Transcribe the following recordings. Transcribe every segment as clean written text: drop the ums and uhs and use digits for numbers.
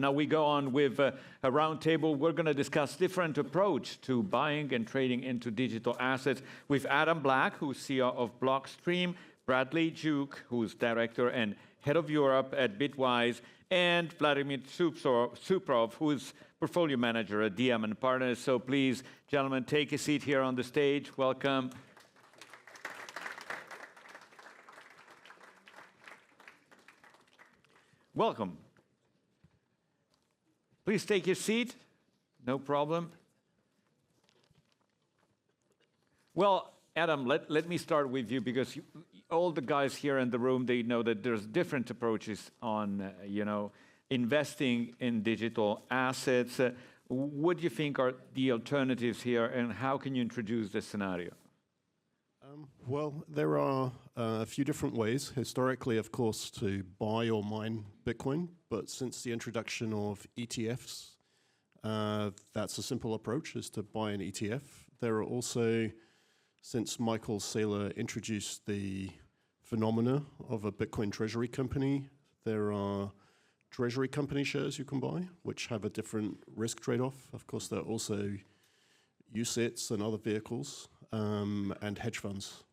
Now we go on with a roundtable. We're going to discuss different approach to buying and trading into digital assets with Adam Black, who's CEO of Blockstream, Bradley Duke, who's Director and Head of Europe at Bitwise, and Vladimir Tsuprov, who's Portfolio Manager at DM & Partners. So please, gentlemen, take a seat here on the stage. Welcome. Welcome. Please take your seat. No problem. Well, Adam, let me start with you because all the guys here in the room, they know that there's different approaches on, investing in digital assets. What do you think are the alternatives here, and how can you introduce this scenario? Well, there are a few different ways. Historically, of course, to buy or mine Bitcoin, but since the introduction of ETFs, that's a simple approach, is to buy an ETF. There are also, since Michael Saylor introduced the phenomena of a Bitcoin treasury company, there are treasury company shares you can buy, which have a different risk trade-off. Of course, there are also UCITS and other vehicles, and hedge funds.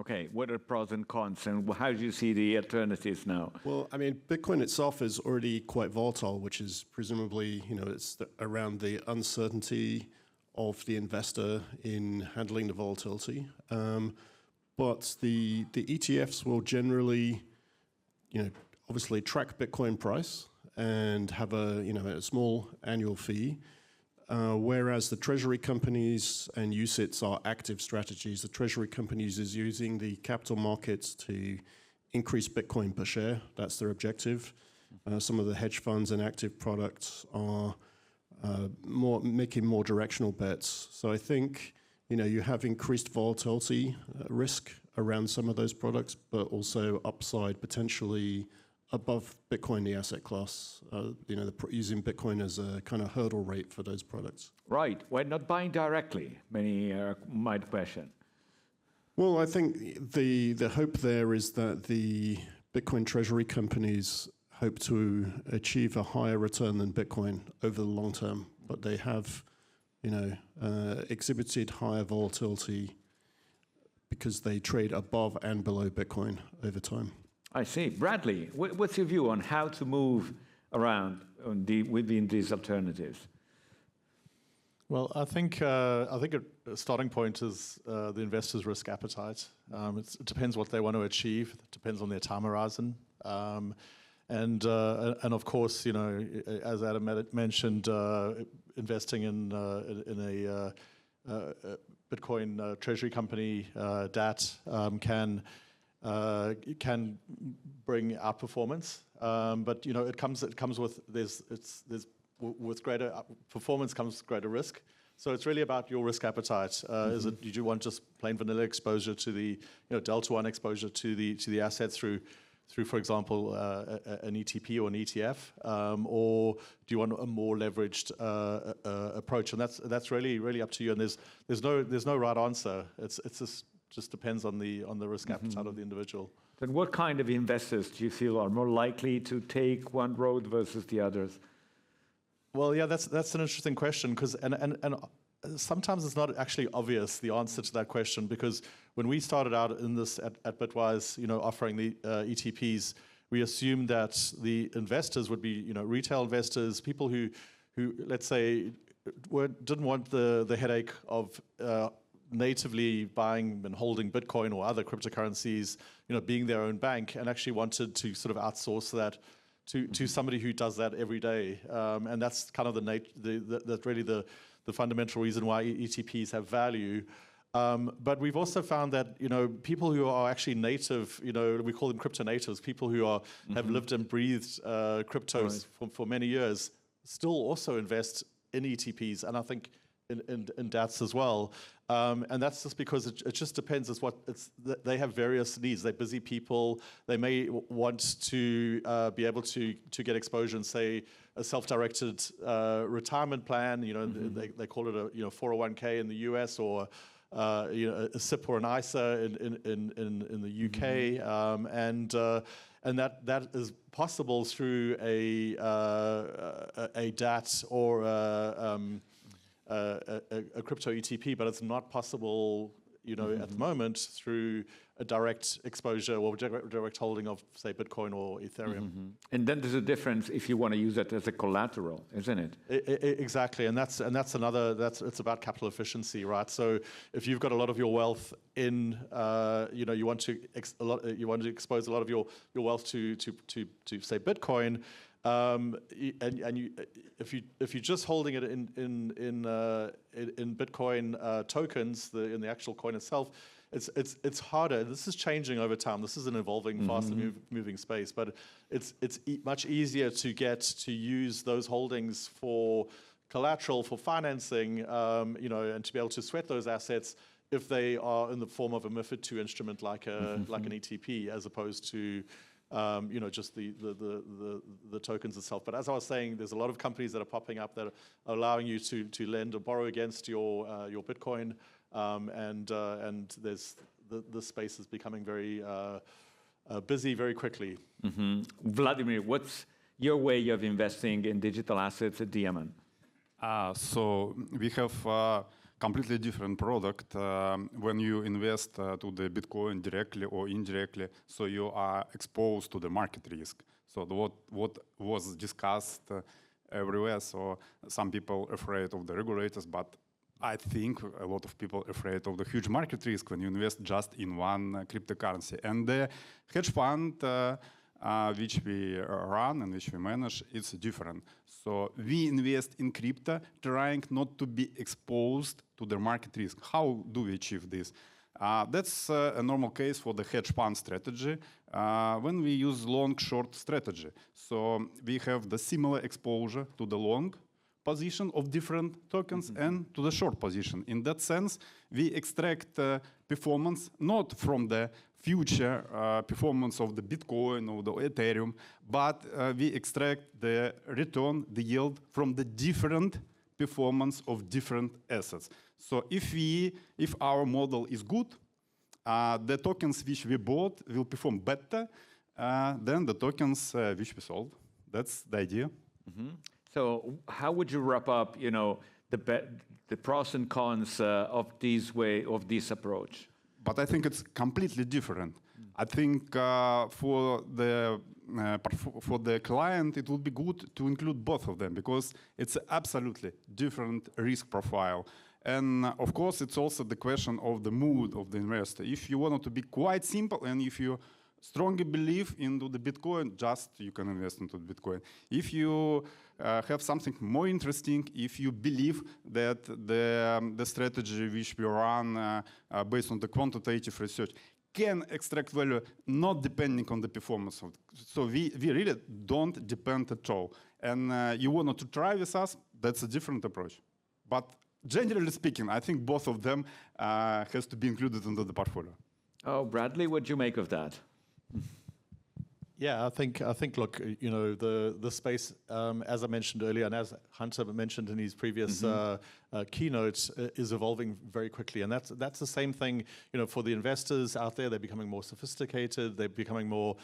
Okay, what are the pros and cons, and how do you see the alternatives now? Well, I mean, Bitcoin itself is already quite volatile, which is presumably, it's around the uncertainty of the investor in handling the volatility. But the ETFs will generally, obviously track Bitcoin price and have a small annual fee. Whereas the treasury companies and UCITS are active strategies. The treasury companies is using the capital markets to increase Bitcoin per share. That's their objective. Some of the hedge funds and active products are making more directional bets. So I think you have increased volatility risk around some of those products, but also upside potentially above Bitcoin, the asset class, using Bitcoin as a kind of hurdle rate for those products. Right. Why not buying directly? Many might question. Well, I think the hope there is that the Bitcoin treasury companies hope to achieve a higher return than Bitcoin over the long term, but they have, exhibited higher volatility because they trade above and below Bitcoin over time. I see. Bradley, what's your view on how to move around within these alternatives? Well, I think a starting point is the investor's risk appetite. It depends what they want to achieve. It depends on their time horizon, and of course, as Adam mentioned, investing in a Bitcoin treasury company, DAT, can bring outperformance, but it comes with with greater performance comes greater risk. So it's really about your risk appetite. Did you want just plain vanilla exposure to the delta one exposure to the assets through for example an ETP or an ETF, or do you want a more leveraged approach? And that's really up to you. And there's no right answer. It's just depends on the risk appetite of the individual. Then what kind of investors do you feel are more likely to take one road versus the others? Well, yeah, that's an interesting question, because and sometimes it's not actually obvious the answer to that question, because when we started out in this at Bitwise, offering the ETPs, we assumed that the investors would be retail investors, people who let's say didn't want the headache of natively buying and holding Bitcoin or other cryptocurrencies, being their own bank, and actually wanted to sort of outsource that to somebody who does that every day. And that's kind of that's really the fundamental reason why ETPs have value. But we've also found that people who are actually native, we call them crypto natives, people who have lived and breathed cryptos for many years, still also invest in ETPs, and I think in DATs as well. And that's just because it just depends. They have various needs. They're busy people. They may want to be able to get exposure in, say, a self-directed retirement plan. They call it a 401k in the US, or a SIP or an ISA in the UK, that is possible through a DAT or a crypto ETP, but it's not possible, at the moment through a direct exposure or direct holding of, say, Bitcoin or Ethereum. And then there's a difference if you want to use it as a collateral, isn't it? Exactly, and that's it's about capital efficiency, right? So if you've got a lot of your wealth in, you want to expose a lot of your wealth to say Bitcoin. If you're just holding it in Bitcoin tokens, in the actual coin itself, it's harder. This is changing over time. This is an evolving, fastly moving space. But it's much easier to use those holdings for collateral, for financing, and to be able to sweat those assets if they are in the form of a MiFID II instrument like an ETP, as opposed to just the tokens itself. But as I was saying, there's a lot of companies that are popping up that are allowing you to lend or borrow against your Bitcoin, and there's the space is becoming very busy very quickly. Vladimir, what's your way of investing in digital assets at DMN? So we have completely different product when you invest to the Bitcoin directly or indirectly, so you are exposed to the market risk. So what was discussed everywhere, so some people afraid of the regulators, but I think a lot of people afraid of the huge market risk when you invest just in one cryptocurrency. And the hedge fund which we run and which we manage, it's different. So we invest in crypto trying not to be exposed to the market risk. How do we achieve this? That's a normal case for the hedge fund strategy when we use long-short strategy. So we have the similar exposure to the long position of different tokens and to the short position. In that sense, we extract performance not from the future performance of the Bitcoin or the Ethereum, but we extract the return, the yield from the different performance of different assets. So if our model is good, the tokens which we bought will perform better than the tokens which we sold. That's the idea. So how would you wrap up, the pros and cons of this approach? But I think it's completely different. I think for the client, it would be good to include both of them because it's absolutely different risk profile. And of course, it's also the question of the mood of the investor. If you want it to be quite simple and if you strongly believe into the Bitcoin, just you can invest into Bitcoin. If you have something more interesting, if you believe that the strategy which we run based on the quantitative research can extract value not depending on the performance of so we really don't depend at all. And you want to try with us, that's a different approach. But generally speaking, I think both of them has to be included into the portfolio. Oh, Bradley, what do you make of that? Yeah, I think. Look, the space, as I mentioned earlier, and as Hunter mentioned in his previous keynote, is evolving very quickly, and that's the same thing. For the investors out there, they're becoming more sophisticated, they're becoming more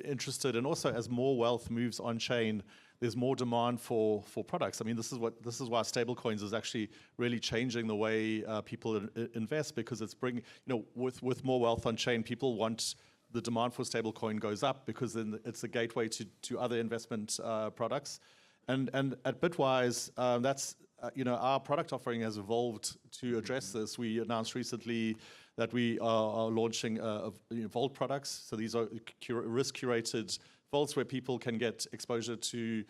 interested, and also as more wealth moves on chain, there's more demand for products. I mean, this is why stablecoins is actually really changing the way people invest, because it's bringing, with more wealth on chain, people want. The demand for stablecoin goes up because then it's a gateway to other investment products, and at Bitwise, that's our product offering has evolved to address this. We announced recently that we are launching vault products. So these are risk-curated vaults where people can get exposure to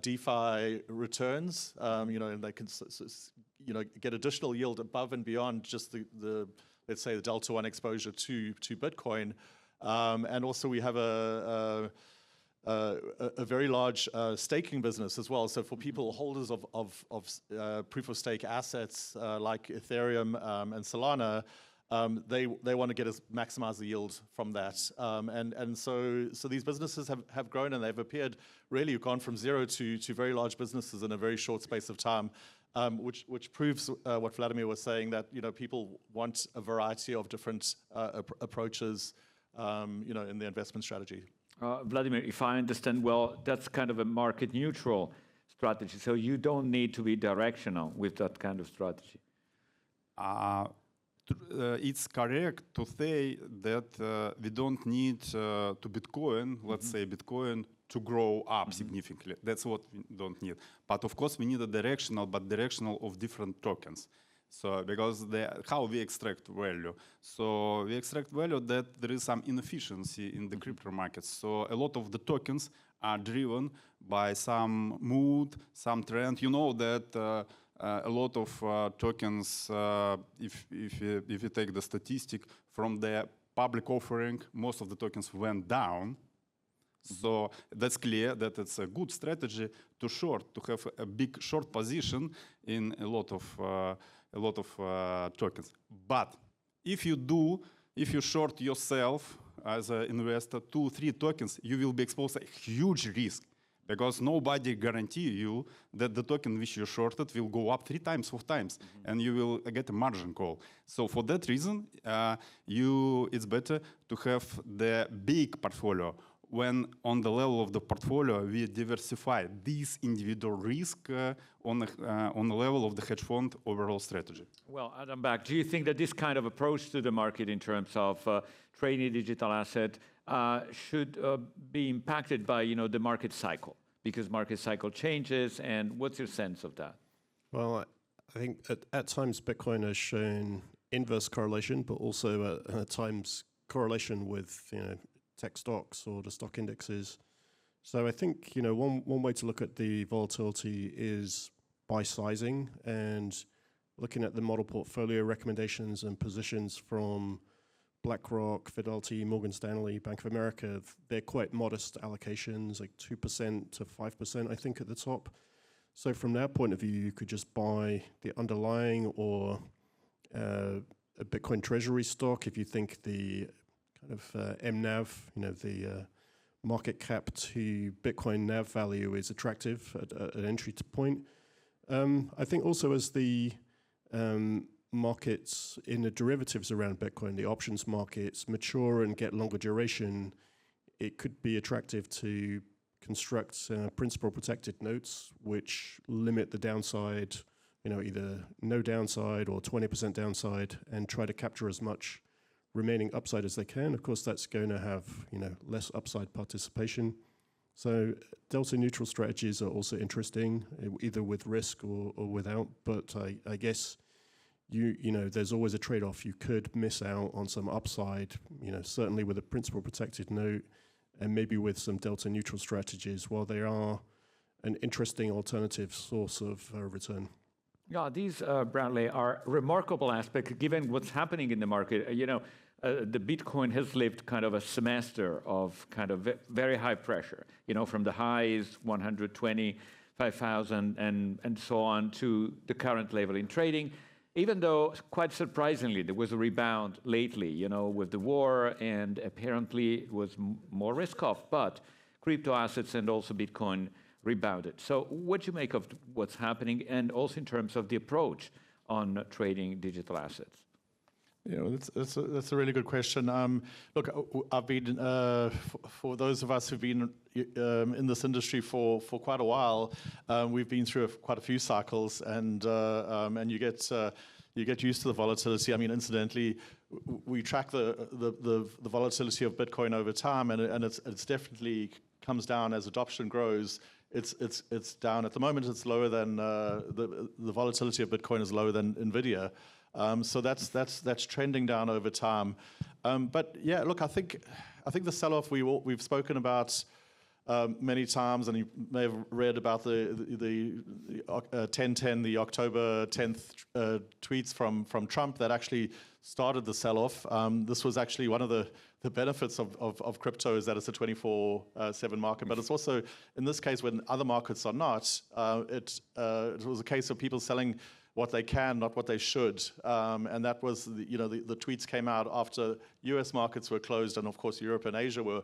DeFi returns, and they can get additional yield above and beyond just the let's say the Delta One exposure to Bitcoin. And also we have a very large staking business as well. So for people, holders of proof of stake assets like Ethereum and Solana, they want to maximize the yield from that. And so these businesses have grown, and they've appeared really gone from zero to very large businesses in a very short space of time. Which proves what Vladimir was saying, that people want a variety of different approaches, in the investment strategy. Vladimir, if I understand well, that's kind of a market neutral strategy. So you don't need to be directional with that kind of strategy. It's correct to say that we don't need to Bitcoin, let's say Bitcoin, to grow up significantly. That's what we don't need. But of course, we need a directional, but directional of different tokens. So because how we extract value. So we extract value that there is some inefficiency in the crypto markets. So a lot of the tokens are driven by some mood, some trend. You know that a lot of tokens, if you take the statistic from the public offering, most of the tokens went down. So that's clear that it's a good strategy to short, to have a big short position in a lot of tokens. But if you short yourself as an investor 2-3 tokens, you will be exposed to a huge risk because nobody guarantee you that the token which you shorted will go up 3 times, 4 times, and you will get a margin call. So for that reason, it's better to have the big portfolio. When on the level of the portfolio, we diversify these individual risk on the level of the hedge fund overall strategy. Well, Adam Back, do you think that this kind of approach to the market in terms of trading digital asset should be impacted by the market cycle? Because market cycle changes, and what's your sense of that? Well, I think at times Bitcoin has shown inverse correlation, but also at times correlation with tech stocks or the stock indexes. So I think one way to look at the volatility is by sizing and looking at the model portfolio recommendations and positions from BlackRock, Fidelity, Morgan Stanley, Bank of America. They're quite modest allocations, like 2% to 5%, I think, at the top. So from that point of view, you could just buy the underlying or a Bitcoin treasury stock if you think the kind of MNAV, the market cap to Bitcoin NAV value is attractive at an entry point. I think also as the markets in the derivatives around Bitcoin, the options markets mature and get longer duration, it could be attractive to construct principal protected notes which limit the downside, either no downside or 20% downside, and try to capture as much remaining upside as they can. Of course, that's going to have less upside participation. So delta neutral strategies are also interesting, either with risk or without. But I guess there's always a trade-off. You could miss out on some upside, certainly with a principal protected note, and maybe with some delta neutral strategies, while they are an interesting alternative source of return. Yeah, these, Bradley, are remarkable aspects given what's happening in the market. The Bitcoin has lived kind of a semester of kind of very high pressure, from the highs, 125,000 and so on, to the current level in trading. Even though, quite surprisingly, there was a rebound lately, with the war, and apparently it was more risk-off, but crypto assets and also Bitcoin rebounded. So what do you make of what's happening, and also in terms of the approach on trading digital assets? That's a really good question. Look, I've been, for those of us who've been in this industry for quite a while, we've been through quite a few cycles, and you get used to the volatility. I mean, incidentally, we track the volatility of Bitcoin over time, and it's definitely comes down as adoption grows. It's down at the moment. It's lower than the volatility of Bitcoin is lower than Nvidia. So that's trending down over time. But yeah, look, I think the sell-off we've spoken about many times, and you may have read about the 10/10, the October 10th tweets from Trump that actually started the sell-off. This was actually one of the benefits of crypto, is that it's a 24/7 market, but it's also, in this case, when other markets are not, it was a case of people selling what they can, not what they should. And that was, the tweets came out after US markets were closed, and of course Europe and Asia were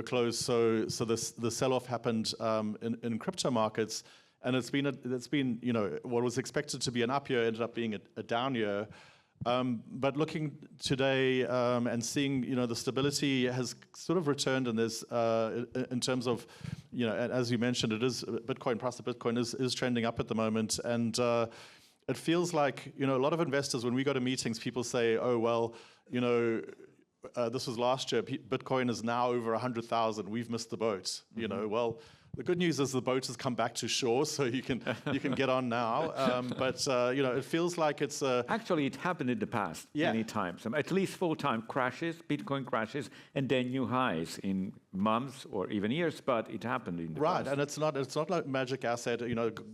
closed. So the sell-off happened in crypto markets, and it's been what was expected to be an up year ended up being a down year. But looking today and seeing, the stability has sort of returned, and there's in terms of, and as you mentioned, it is Bitcoin price of Bitcoin is trending up at the moment, and it feels like, a lot of investors, when we go to meetings, people say, oh well, this was last year. Bitcoin is now over 100,000. We've missed the boat. Well, the good news is the boat has come back to shore, so you can get on now. But it feels like it's actually it happened in the past many times. At least 4 times crashes, Bitcoin crashes, and then new highs in months or even years. But it happened in the past. And it's not like magic asset.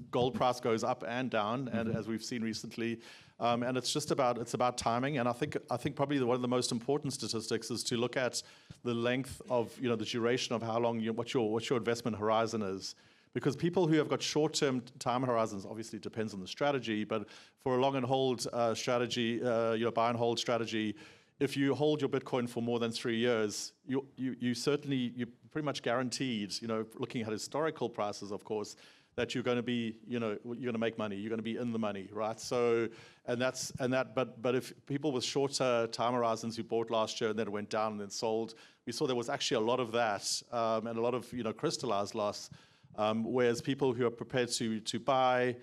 Gold price goes up and down, and as we've seen recently. And it's about timing, and I think probably one of the most important statistics is to look at the length of the duration of how long what your investment horizon is, because people who have got short-term time horizons, obviously it depends on the strategy, but for a long and hold strategy, buy and hold strategy, if you hold your Bitcoin for more than 3 years, you're pretty much guaranteed, looking at historical prices, of course, that you're going to be, you're going to make money, you're going to be in the money, right? So, but if people with shorter time horizons who bought last year and then it went down and then sold, we saw there was actually a lot of that and a lot of, crystallized loss. Whereas people who are prepared to buy,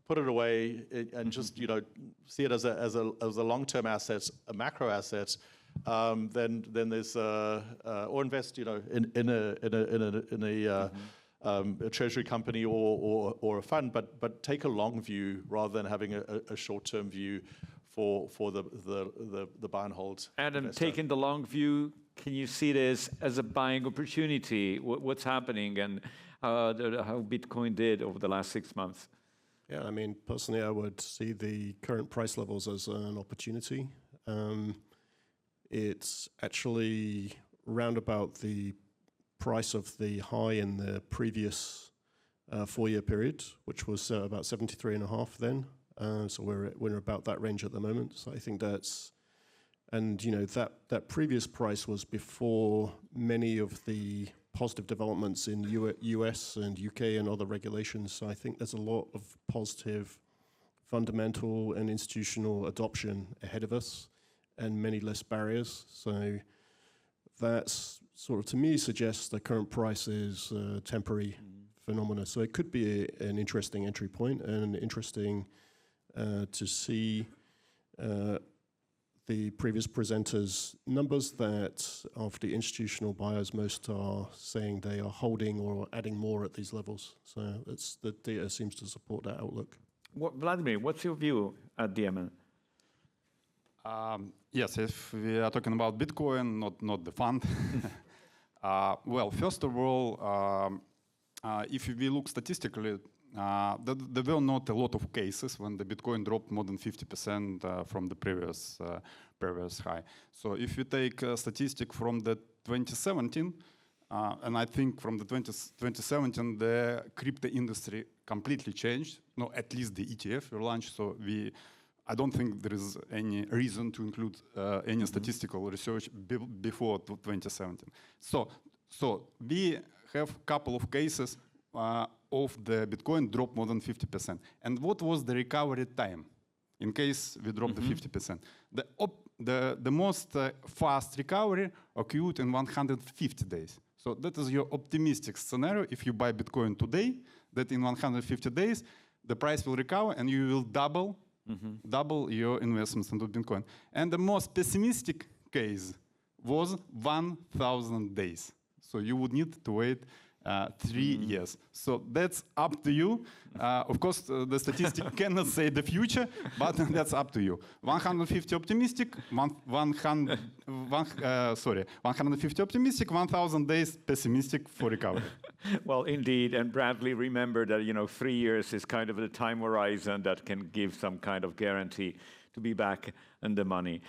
put it away, and just, see it as a long-term asset, a macro asset, then there's or invest, in a treasury company or a fund, but take a long view rather than having a short-term view for the buy and hold. Adam, investor. taking the long view, can you see this as a buying opportunity? What's happening and how Bitcoin did over the last 6 months? Yeah, I mean, personally, I would see the current price levels as an opportunity. It's actually round about the price of the high in the previous 4-year period, which was about 73.5 then. So we're about that range at the moment. So I think that previous price was before many of the positive developments in US and UK and other regulations. So I think there's a lot of positive fundamental and institutional adoption ahead of us and many less barriers. So that's sort of, to me, suggests the current price is a temporary phenomena. So it could be an interesting entry point and interesting to see the previous presenters' numbers that of the institutional buyers, most are saying they are holding or adding more at these levels. So the data seems to support that outlook. Vladimir, what's your view at the moment? Yes, if we are talking about Bitcoin, not the fund. Well, first of all, if we look statistically, there were not a lot of cases when the Bitcoin dropped more than 50% from the previous high. So if you take a statistic from the 2017, and I think from the 2017, the crypto industry completely changed. No, at least the ETF were launched. So I don't think there is any reason to include any statistical research before 2017. So we have a couple of cases of the Bitcoin drop more than 50%. And what was the recovery time in case we dropped the 50%? The most fast recovery occurred in 150 days. So that is your optimistic scenario. If you buy Bitcoin today, that in 150 days, the price will recover and you will double your investments into Bitcoin. And the most pessimistic case was 1,000 days. So you would need to wait 3 years. So that's up to you. Of course, the statistic cannot say the future, but that's up to you. 150 optimistic, 150 optimistic, 1,000 days pessimistic for recovery. Well, indeed, and Bradley, remember that 3 years is kind of the time horizon that can give some kind of guarantee to be back in the money.